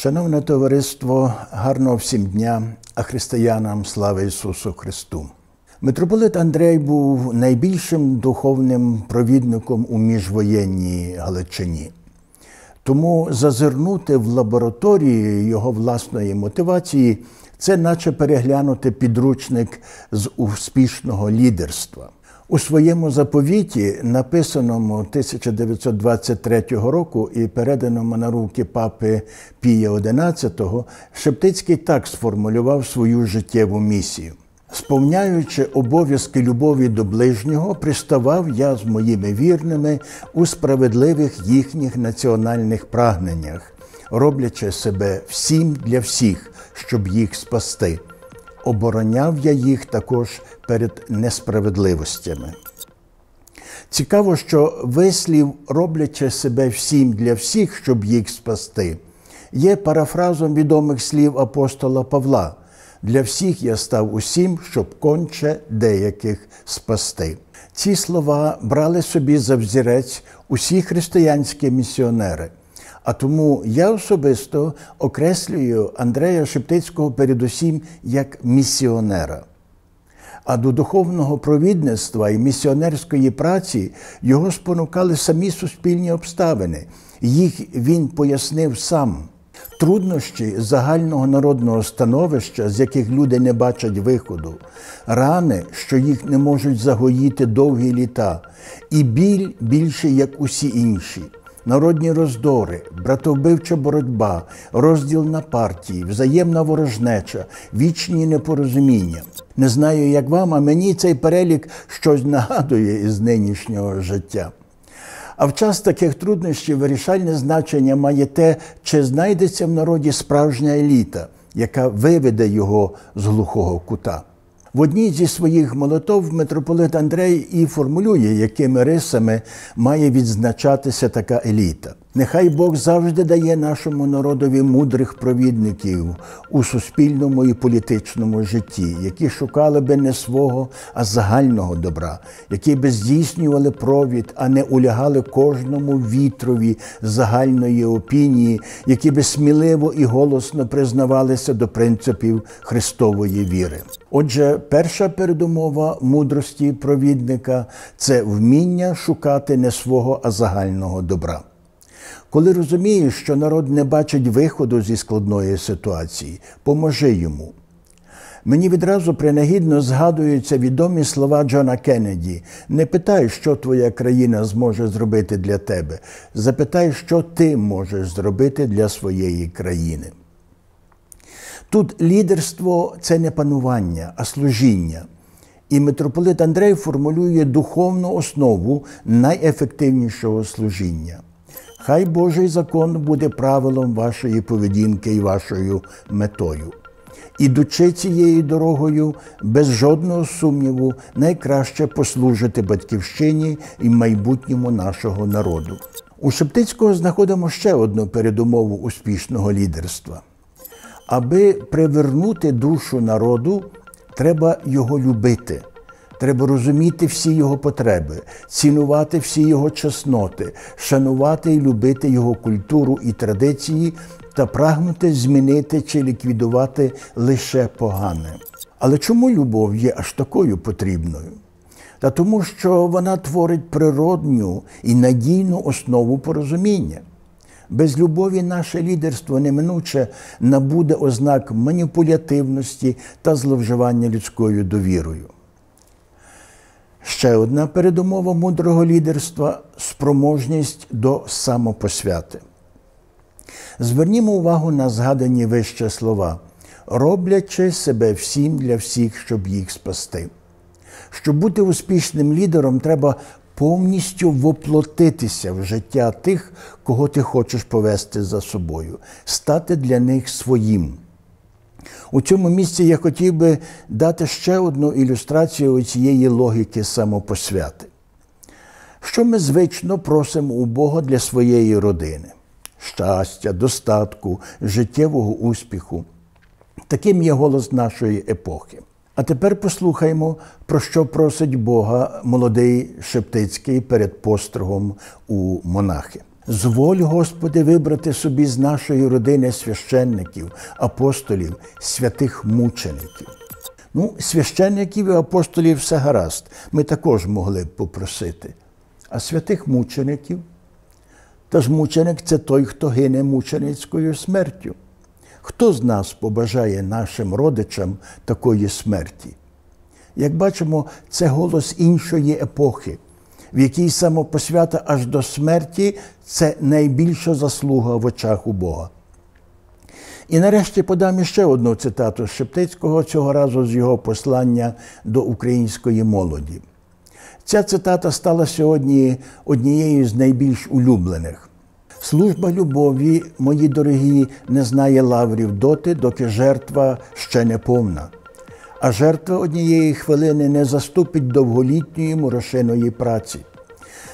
Шановне товариство, гарного всім дня, а християнам слава Ісусу Христу. Митрополит Андрей був найбільшим духовним провідником у міжвоєнній Галичині. Тому зазирнути в лабораторії його власної мотивації – це наче переглянути підручник з успішного лідерства. У своєму заповіті, написаному 1923 року і переданому на руки папи Пія XI, Шептицький так сформулював свою життєву місію. «Сповняючи обов'язки любові до ближнього, приставав я з моїми вірними у справедливих їхніх національних прагненнях, роблячи себе всім для всіх, щоб їх спасти. Обороняв я їх також перед несправедливостями». Цікаво, що вислів «роблячи себе всім для всіх, щоб їх спасти» є парафразом відомих слів апостола Павла «Для всіх я став усім, щоб конче деяких спасти». Ці слова брали собі за взірець усі християнські місіонери. А тому я особисто окреслюю Андрея Шептицького передусім як місіонера. А до духовного провідництва і місіонерської праці його спонукали самі суспільні обставини. Їх він пояснив сам. Труднощі загального народного становища, з яких люди не бачать виходу, рани, що їх не можуть загоїти довгі літа, і біль більше, як усі інші. Народні роздори, братовбивча боротьба, розділ на партії, взаємна ворожнеча, вічні непорозуміння. Не знаю, як вам, а мені цей перелік щось нагадує із нинішнього життя. А в час таких труднощів вирішальне значення має те, чи знайдеться в народі справжня еліта, яка виведе його з глухого кута. В одній зі своїх молитов митрополит Андрей і формулює, якими рисами має відзначатися така еліта. «Нехай Бог завжди дає нашому народові мудрих провідників у суспільному і політичному житті, які шукали би не свого, а загального добра, які би здійснювали провід, а не улягали кожному вітрові загальної опінії, які би сміливо і голосно признавалися до принципів Христової віри». Отже, перша передумова мудрості провідника – це вміння шукати не свого, а загального добра. Коли розумієш, що народ не бачить виходу зі складної ситуації, поможи йому. Мені відразу принагідно згадуються відомі слова Джона Кеннеді: «Не питай, що твоя країна зможе зробити для тебе, запитай, що ти можеш зробити для своєї країни». Тут лідерство – це не панування, а служіння. І митрополит Андрей формулює духовну основу найефективнішого служіння. «Хай Божий закон буде правилом вашої поведінки і вашою метою. Ідучи цією дорогою, без жодного сумніву, найкраще послужити батьківщині і майбутньому нашого народу». У Шептицького знаходимо ще одну передумову успішного лідерства. Аби привернути душу народу, треба його любити. Треба розуміти всі його потреби, цінувати всі його чесноти, шанувати і любити його культуру і традиції та прагнути змінити чи ліквідувати лише погане. Але чому любов є аж такою потрібною? Та тому, що вона творить природню і надійну основу порозуміння. Без любові наше лідерство неминуче набуде ознак маніпулятивності та зловживання людською довірою. Ще одна передумова мудрого лідерства – спроможність до самопосвяти. Звернімо увагу на згадані вище слова «роблячи себе всім для всіх, щоб їх спасти». Щоб бути успішним лідером, треба повністю воплотитися в життя тих, кого ти хочеш повести за собою, стати для них своїм. У цьому місці я хотів би дати ще одну ілюстрацію цієї логіки самопосвяти. Що ми звично просимо у Бога для своєї родини? Щастя, достатку, життєвого успіху. Таким є голос нашої епохи. А тепер послухаймо, про що просить Бога молодий Шептицький перед постригом у монахи. Зволь, Господи, вибрати собі з нашої родини священників, апостолів, святих мучеників. Священників і апостолів все гаразд, ми також могли б попросити. А святих мучеників? Та ж мученик – це той, хто гине мученицькою смертю. Хто з нас побажає нашим родичам такої смерті? Як бачимо, це голос іншої епохи, в якій самопосвята аж до смерті – це найбільша заслуга в очах у Бога. І нарешті подам іще одну цитату Шептицького, цього разу з його послання до української молоді. Ця цитата стала сьогодні однією з найбільш улюблених. «Служба любові, мої дорогі, не знає лаврів доти, доки жертва ще не повна. А жертва однієї хвилини не заступить довголітньої мурошиної праці.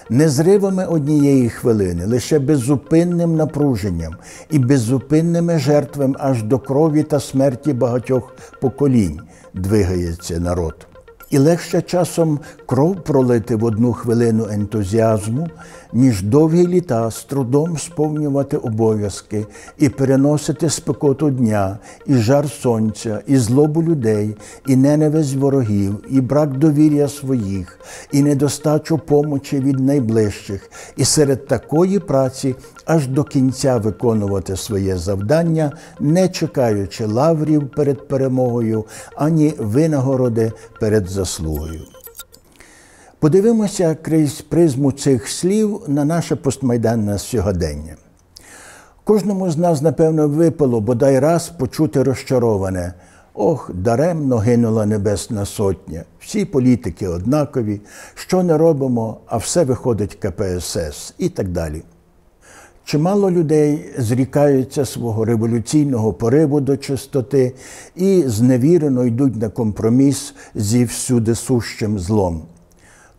Не зривами однієї хвилини, лише беззупинним напруженням і беззупинними жертвами аж до крові та смерті багатьох поколінь двигається народ. І легше часом кров пролити в одну хвилину ентузіазму, ніж довгі літа з трудом сповнювати обов'язки і переносити спекоту дня, і жар сонця, і злобу людей, і ненависть ворогів, і брак довір'я своїх, і недостачу помочі від найближчих, і серед такої праці аж до кінця виконувати своє завдання, не чекаючи лаврів перед перемогою, ані винагороди перед заслугою». Подивимося крізь призму цих слів на наше постмайданне сьогодення. Кожному з нас, напевно, випало бодай раз почути розчароване: «Ох, даремно гинула Небесна Сотня, всі політики однакові, що не робимо, а все виходить КПСС» і так далі. Чимало людей зрікаються свого революційного пориву до чистоти і зневірено йдуть на компроміс зі всюдисущим злом.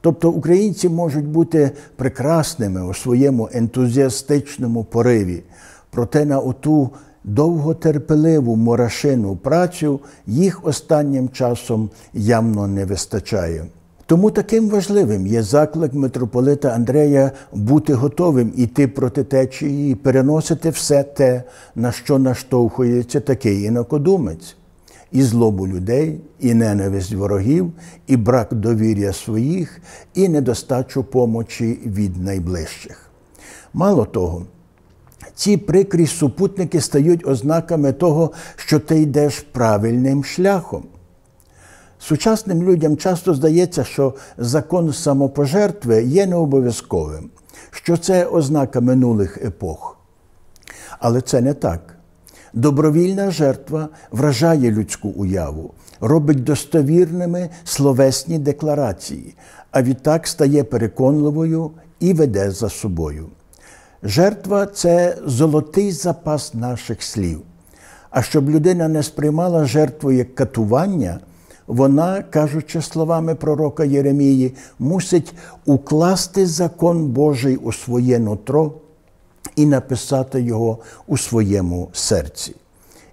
Тобто українці можуть бути прекрасними у своєму ентузіастичному пориві, проте на оту довготерпеливу мурашину працю їх останнім часом явно не вистачає. Тому таким важливим є заклик митрополита Андрея бути готовим іти проти течії і переносити все те, на що наштовхується такий інакодумець. І злобу людей, і ненависть ворогів, і брак довір'я своїх, і недостачу помочі від найближчих. Мало того, ці прикрі супутники стають ознаками того, що ти йдеш правильним шляхом. Сучасним людям часто здається, що закон самопожертви є необов'язковим, що це ознака минулих епох. Але це не так. Добровільна жертва вражає людську уяву, робить достовірними словесні декларації, а відтак стає переконливою і веде за собою. Жертва – це золотий запас наших слів. А щоб людина не сприймала жертву як катування, вона, кажучи словами пророка Єремії, мусить укласти закон Божий у своє нутро і написати його у своєму серці.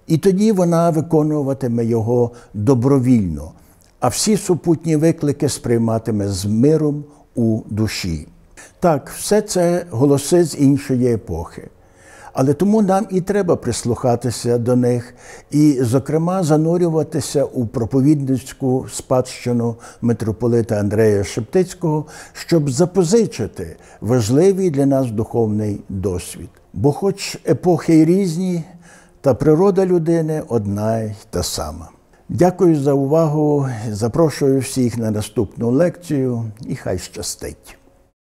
І тоді вона виконуватиме його добровільно, а всі супутні виклики сприйматиме з миром у душі. Так, все це голоси з іншої епохи. Але тому нам і треба прислухатися до них і, зокрема, занурюватися у проповідницьку спадщину митрополита Андрея Шептицького, щоб запозичити важливий для нас духовний досвід. Бо хоч епохи й різні, та природа людини одна й та сама. Дякую за увагу, запрошую всіх на наступну лекцію і хай щастить.